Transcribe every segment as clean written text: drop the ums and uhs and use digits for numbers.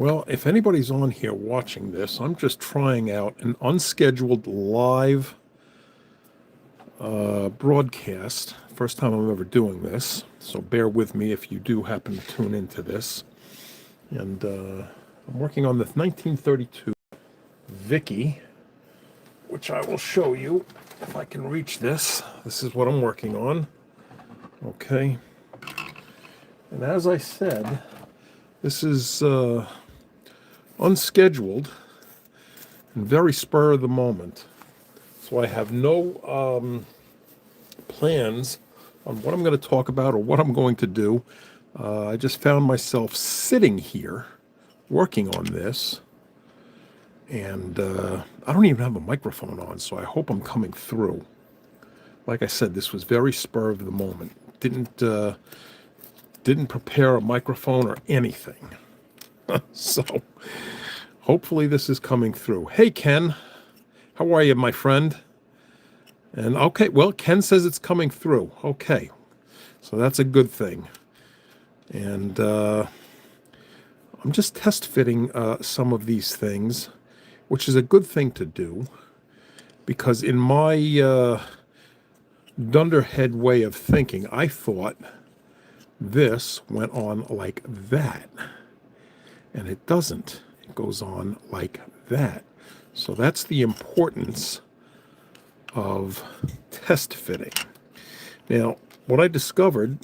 Well, if anybody's on here watching this, I'm just trying out an unscheduled live broadcast. First time I'm ever doing this, so bear with me if you do happen to tune into this. And I'm working on the 1932 Vicky, which I will show you if I can reach this. This is what I'm working on. Okay. And as I said, this is unscheduled and very spur of the moment. So I have no plans on what I'm going to talk about or what I'm going to do. I just found myself sitting here working on this, and I don't even have a microphone on, so I hope I'm coming through. Like I said, this was very spur of the moment. Didn't prepare a microphone or anything. So hopefully this is coming through. Hey, Ken, how are you, my friend? And okay, well, Ken says it's coming through. Okay, so that's a good thing. And I'm just test fitting some of these things, which is a good thing to do, because in my dunderhead way of thinking, I thought this went on like that. And it doesn't. It goes on like that. So that's the importance of test fitting. Now, what I discovered,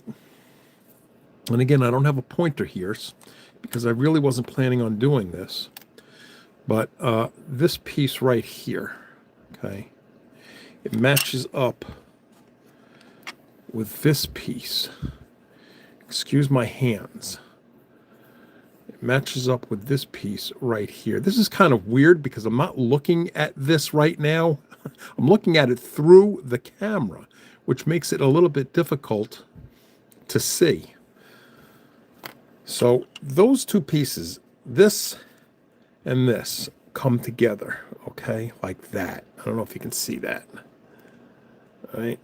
and again, I don't have a pointer here because I really wasn't planning on doing this, but this piece right here, okay, it matches up with this piece. Excuse my hands. It matches up with this piece right here. This is kind of weird because I'm not looking at this right now. I'm looking at it through the camera, which makes it a little bit difficult to see. So those two pieces, this and this, come together, okay, like that. I don't know if you can see that. All right.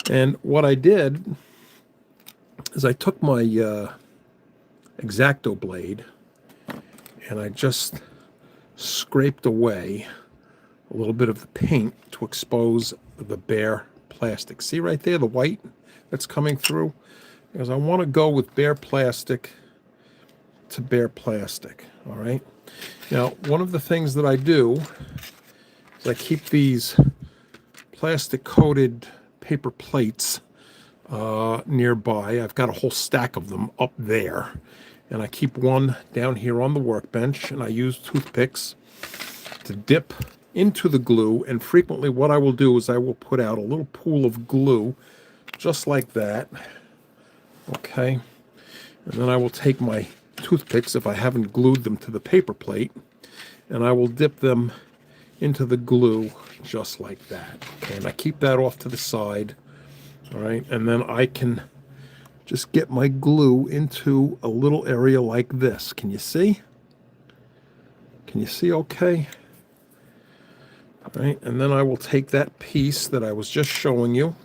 And what I did is I took my X-Acto blade and I just scraped away a little bit of the paint to expose the bare plastic. See right there, the white that's coming through? Because I want to go with bare plastic to bare plastic, all right? Now, one of the things that I do is I keep these plastic-coated paper plates nearby. I've got a whole stack of them up there. And I keep one down here on the workbench, and I use toothpicks to dip into the glue. And frequently what I will do is I will put out a little pool of glue, just like that. Okay. And then I will take my toothpicks, if I haven't glued them to the paper plate, and I will dip them into the glue just like that. Okay. And I keep that off to the side. All right. And then I can just get my glue into a little area like this. Can you see? Can you see okay? All right, and then I will take that piece that I was just showing you,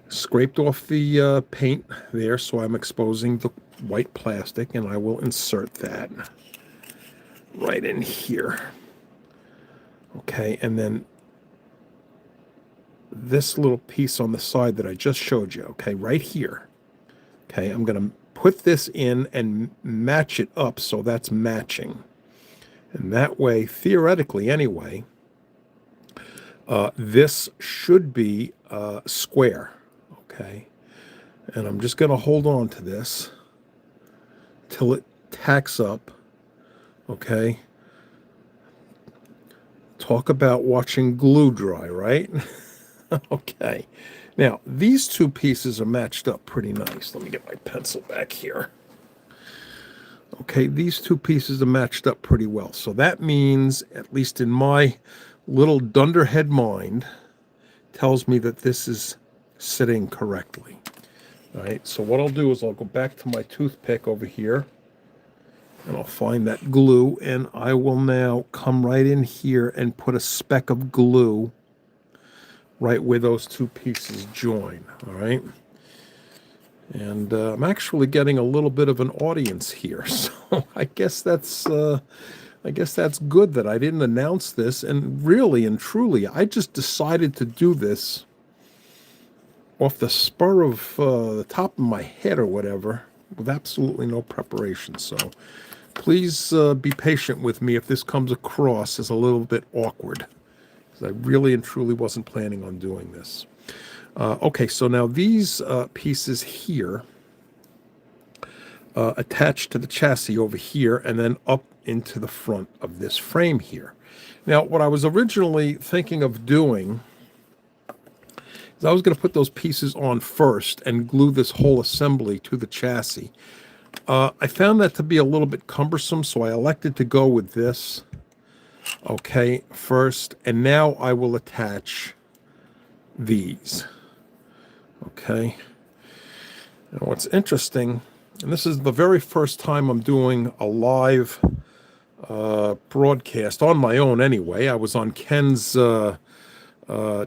scraped off the paint there, so I'm exposing the white plastic, and I will insert that right in here. Okay, and then this little piece on the side that I just showed you, okay, right here. Okay, I'm going to put this in and match it up so that's matching. And that way, theoretically anyway, this should be square, okay? And I'm just going to hold on to this till it tacks up, okay? Talk about watching glue dry, right? Okay. Now, these two pieces are matched up pretty nice. Let me get my pencil back here. Okay, these two pieces are matched up pretty well. So that means, at least in my little dunderhead mind, tells me that this is sitting correctly. All right, so what I'll do is I'll go back to my toothpick over here, and I'll find that glue, and I will now come right in here and put a speck of glue right where those two pieces join, all right? And I'm actually getting a little bit of an audience here, so I guess that's good that I didn't announce this. And really and truly, I just decided to do this off the spur of the top of my head or whatever, with absolutely no preparation. So please be patient with me if this comes across as a little bit awkward, because I really and truly wasn't planning on doing this. Okay, so now these pieces here attached to the chassis over here and then up into the front of this frame here. Now, what I was originally thinking of doing is I was going to put those pieces on first and glue this whole assembly to the chassis. I found that to be a little bit cumbersome, so I elected to go with this, okay, first, and now I will attach these, okay. And what's interesting, and this is the very first time I'm doing a live broadcast on my own anyway. I was on Ken's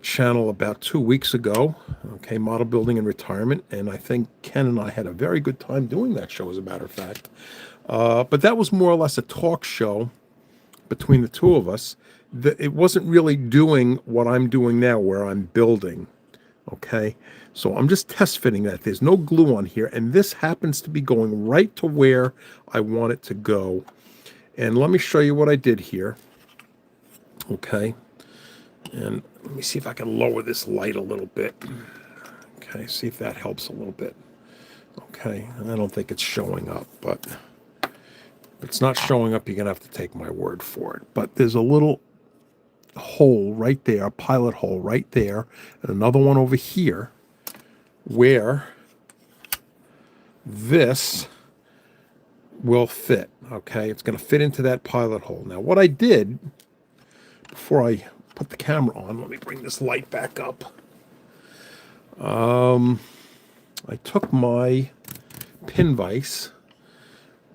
channel about 2 weeks ago, okay, Model Building and Retirement, and I think Ken and I had a very good time doing that show, as a matter of fact. But that was more or less a talk show between the two of us. It wasn't really doing what I'm doing now, where I'm building, okay? So I'm just test fitting that. There's no glue on here, and this happens to be going right to where I want it to go. And let me show you what I did here, okay? And let me see if I can lower this light a little bit. Okay, see if that helps a little bit. Okay, and I don't think it's showing up, but if it's not showing up, you're going to have to take my word for it. But there's a little hole right there, a pilot hole right there, and another one over here where this will fit. Okay, it's going to fit into that pilot hole. Now, what I did before I put the camera on, let me bring this light back up. I took my pin vise,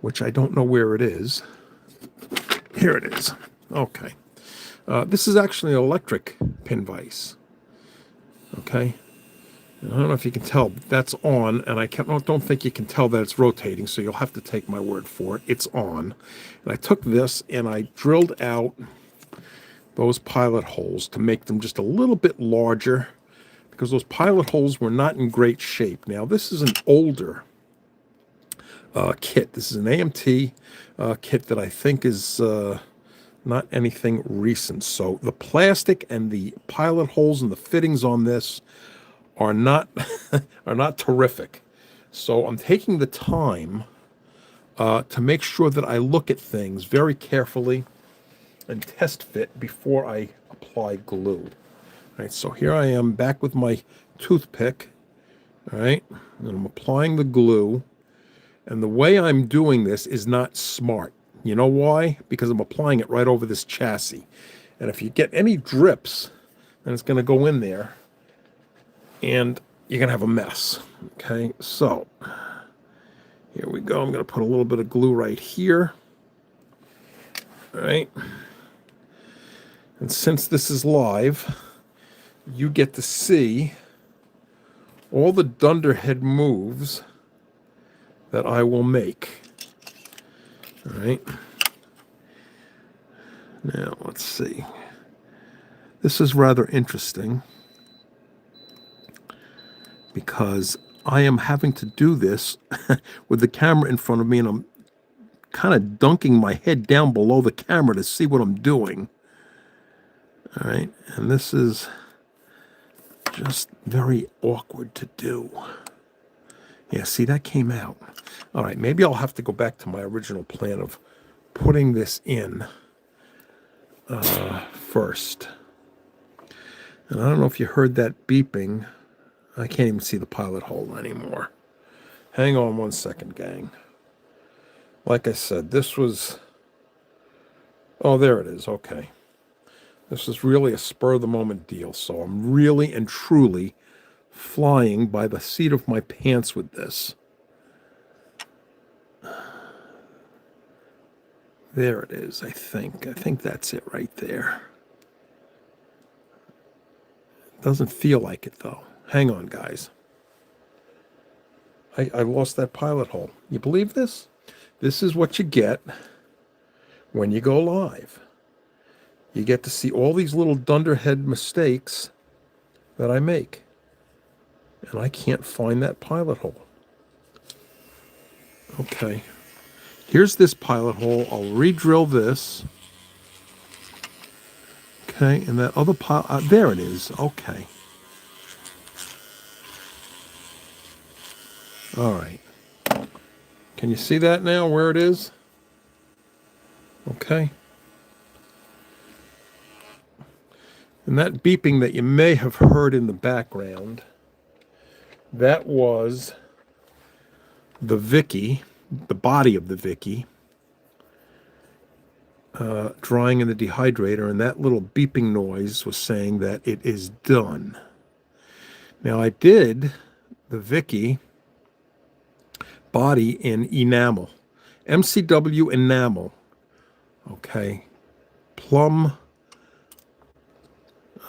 which I don't know where it is. Here it is. Okay. This is actually an electric pin vise. Okay. And I don't know if you can tell, but that's on, and I don't think you can tell that it's rotating, so you'll have to take my word for it. It's on. And I took this and I drilled out those pilot holes to make them just a little bit larger, because those pilot holes were not in great shape. Now, this is an older kit. This is an AMT kit that I think is not anything recent. So the plastic and the pilot holes and the fittings on this are not are not terrific. So I'm taking the time to make sure that I look at things very carefully and test fit before I apply glue. All right, so here I am back with my toothpick. All right, and I'm applying the glue. And the way I'm doing this is not smart. You know why? Because I'm applying it right over this chassis. And if you get any drips, then it's going to go in there and you're going to have a mess. Okay, so here we go. I'm going to put a little bit of glue right here. All right. And since this is live, you get to see all the dunderhead moves that I will make. All right. Now, let's see. This is rather interesting because I am having to do this with the camera in front of me, and I'm kind of dunking my head down below the camera to see what I'm doing. All right, and this is just very awkward to do. Yeah, see, that came out. All right, maybe I'll have to go back to my original plan of putting this in first. And I don't know if you heard that beeping. I can't even see the pilot hole anymore. Hang on one second, gang. Like I said, this was... Oh, there it is. Okay. This is really a spur-of-the-moment deal, so I'm really and truly flying by the seat of my pants with this. There it is, I think. I think that's it right there. Doesn't feel like it, though. Hang on, guys. I lost that pilot hole. You believe this? This is what you get when you go live. You get to see all these little dunderhead mistakes that I make. And I can't find that pilot hole. Okay. Here's this pilot hole. I'll re-drill this. Okay, and that other pilot, there it is. Okay. All right. Can you see that now, where it is? Okay. And that beeping that you may have heard in the background, that was the Vicky, the body of the Vicky, drying in the dehydrator, and that little beeping noise was saying that it is done. Now I did the Vicky body in enamel, MCW enamel, okay, plum,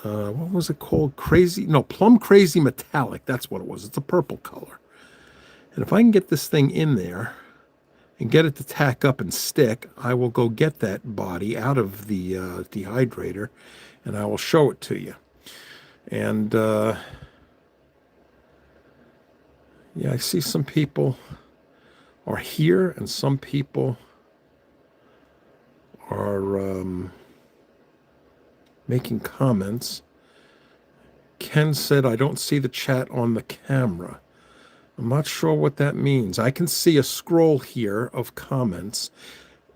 what was it called? Plum Crazy Metallic, that's what it was. It's a purple color. And if I can get this thing in there and get it to tack up and stick, I will go get that body out of the dehydrator, and I will show it to you. And yeah, I see some people are here, and some people are making comments. Ken said, I don't see the chat on the camera. I'm not sure what that means. I can see a scroll here of comments,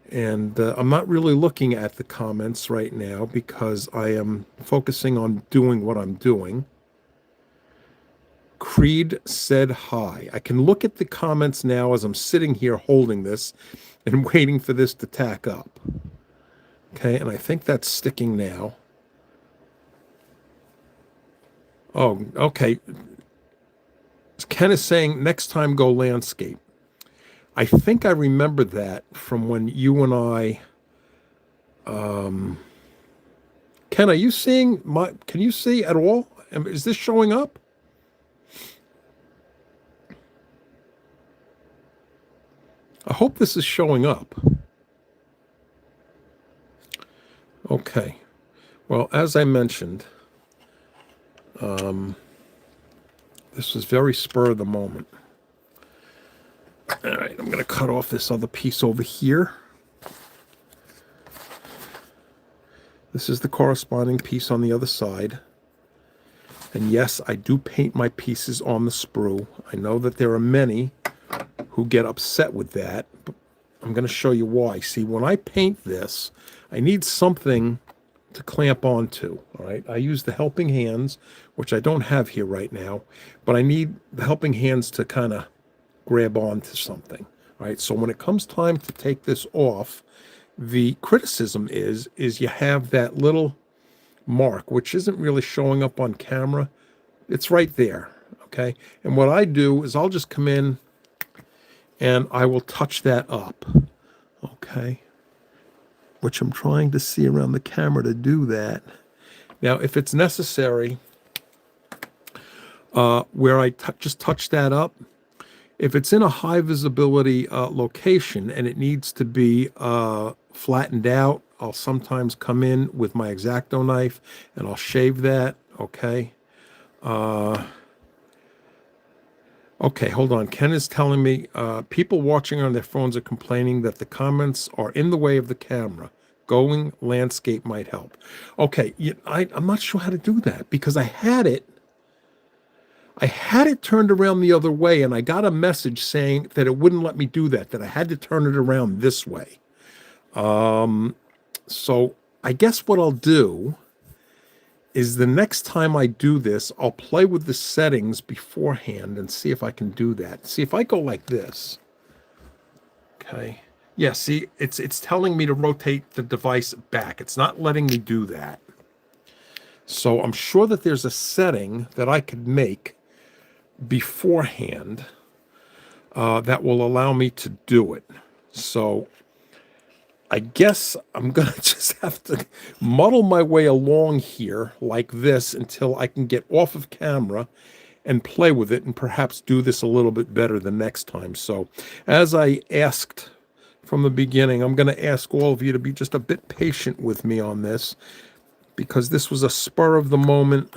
and I'm not really looking at the comments right now because I am focusing on doing what I'm doing. Creed said hi. I can look at the comments now as I'm sitting here holding this and waiting for this to tack up. Okay, and I think that's sticking now. Oh, okay. Ken is saying next time go landscape. I think I remember that from when you and I, Ken, are you seeing can you see at all? Is this showing up? I hope this is showing up. Okay. Well, as I mentioned, this was very spur of the moment. All right, I'm going to cut off this other piece over here. This is the corresponding piece on the other side. And yes, I do paint my pieces on the sprue. I know that there are many who get upset with that, but I'm going to show you why. See, when I paint this, I need something to clamp onto, all right? I use the helping hands, which I don't have here right now, but I need the helping hands to kind of grab onto something, all right? So when it comes time to take this off, the criticism is you have that little mark, which isn't really showing up on camera. It's right there, okay? And what I do is I'll just come in and I will touch that up, okay? Which I'm trying to see around the camera to do that. Now, if it's necessary, where I just touch that up, if it's in a high visibility location and it needs to be flattened out, I'll sometimes come in with my X-Acto knife and I'll shave that, okay? Okay, hold on. Ken is telling me people watching on their phones are complaining that the comments are in the way of the camera. Going landscape might help. Okay, I'm not sure how to do that because I had it turned around the other way, and I got a message saying that it wouldn't let me do that, that I had to turn it around this way. So I guess what I'll do is the next time I do this, I'll play with the settings beforehand and see if I can do that. See, if I go like this, okay. Yeah, see, it's telling me to rotate the device back. It's not letting me do that. So I'm sure that there's a setting that I could make beforehand that will allow me to do it. So I guess I'm going to just have to muddle my way along here like this until I can get off of camera and play with it and perhaps do this a little bit better the next time. So as I asked from the beginning, I'm going to ask all of you to be just a bit patient with me on this, because this was a spur of the moment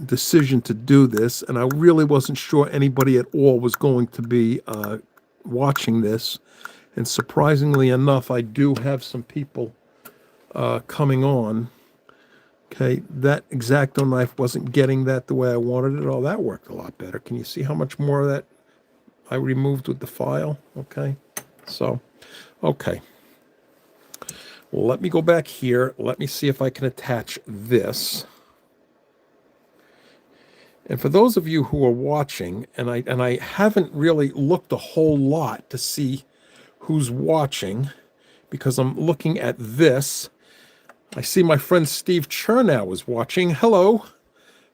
decision to do this, and I really wasn't sure anybody at all was going to be watching this. And surprisingly enough, I do have some people coming on. Okay, that X-Acto knife wasn't getting that the way I wanted it. Oh, that worked a lot better. Can you see how much more of that I removed with the file? Okay, so, okay. Well, let me go back here. Let me see if I can attach this. And for those of you who are watching, and I haven't really looked a whole lot to see who's watching, because I'm looking at this. I see my friend Steve Chernow is watching. Hello.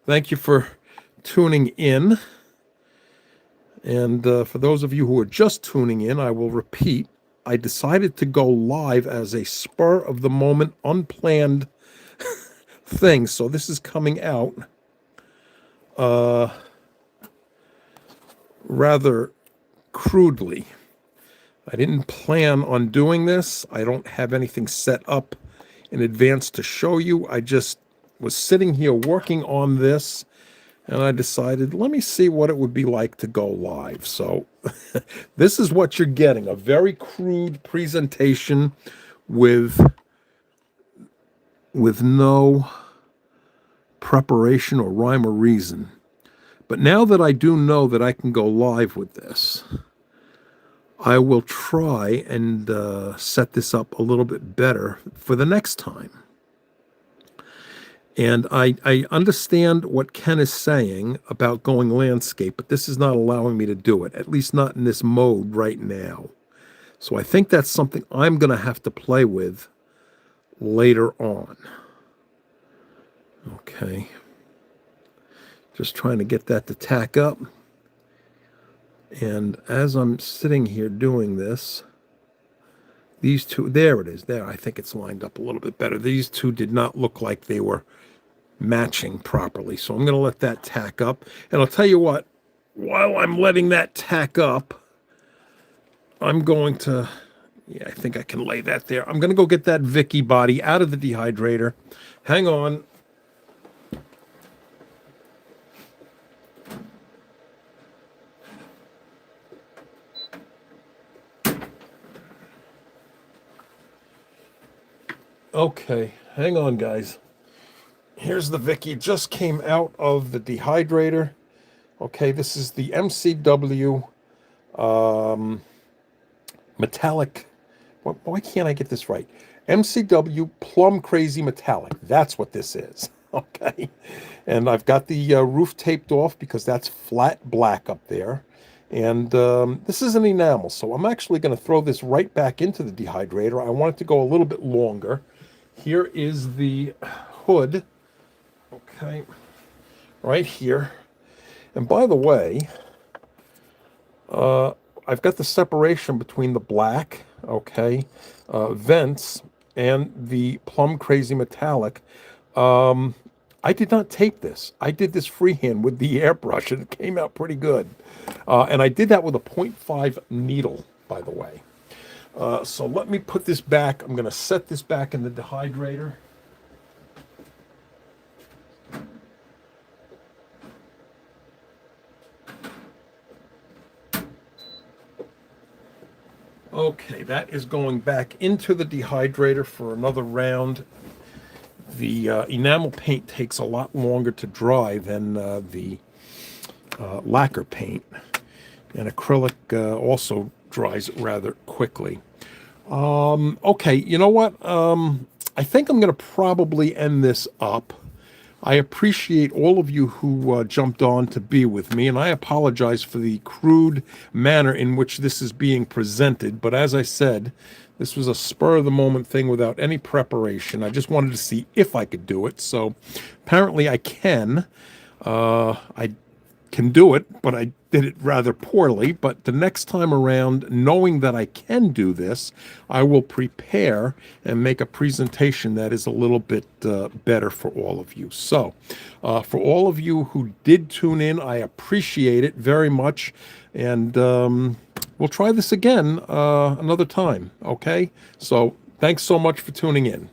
Thank you for tuning in. And for those of you who are just tuning in, I will repeat, I decided to go live as a spur of the moment, unplanned thing. So this is coming out rather crudely. I didn't plan on doing this. I don't have anything set up in advance to show you. I just was sitting here working on this, and I decided, let me see what it would be like to go live. So this is what you're getting, a very crude presentation with no preparation or rhyme or reason. But now that I do know that I can go live with this, I will try and set this up a little bit better for the next time. And I understand what Ken is saying about going landscape, but this is not allowing me to do it, at least not in this mode right now. So I think that's something I'm going to have to play with later on. Okay. Just trying to get that to tack up. And as I'm sitting here doing this, these two, there it is, there, I think it's lined up a little bit better. These two did not look like they were matching properly. So I'm going to let that tack up. And I'll tell you what, while I'm letting that tack up, I'm going to, yeah, I think I can lay that there. I'm going to go get that Vicky body out of the dehydrator. Hang on. Okay, hang on, guys. Here's the Vicky. Just came out of the dehydrator. Okay, this is the MCW metallic. Why can't I get this right? MCW Plum Crazy Metallic. That's what this is. Okay, and I've got the roof taped off because that's flat black up there. And this is an enamel, so I'm actually going to throw this right back into the dehydrator. I want it to go a little bit longer. Here is the hood, okay, right here. And by the way, I've got the separation between the black, okay, vents and the Plum Crazy Metallic. I did not tape this. I did this freehand with the airbrush, and it came out pretty good. And I did that with a 0.5 needle, by the way. So let me put this back. I'm going to set this back in the dehydrator. Okay, that is going back into the dehydrator for another round. The enamel paint takes a lot longer to dry than the lacquer paint, and acrylic also dries rather quickly. Okay, you know what? I think I'm going to probably end this up. I appreciate all of you who jumped on to be with me, and I apologize for the crude manner in which this is being presented. But as I said, this was a spur-of-the-moment thing without any preparation. I just wanted to see if I could do it. So apparently I can. I can do it, but I did it rather poorly, but the next time around, knowing that I can do this, I will prepare and make a presentation that is a little bit better for all of you. So, for all of you who did tune in, I appreciate it very much, and we'll try this again another time, okay? So, thanks so much for tuning in.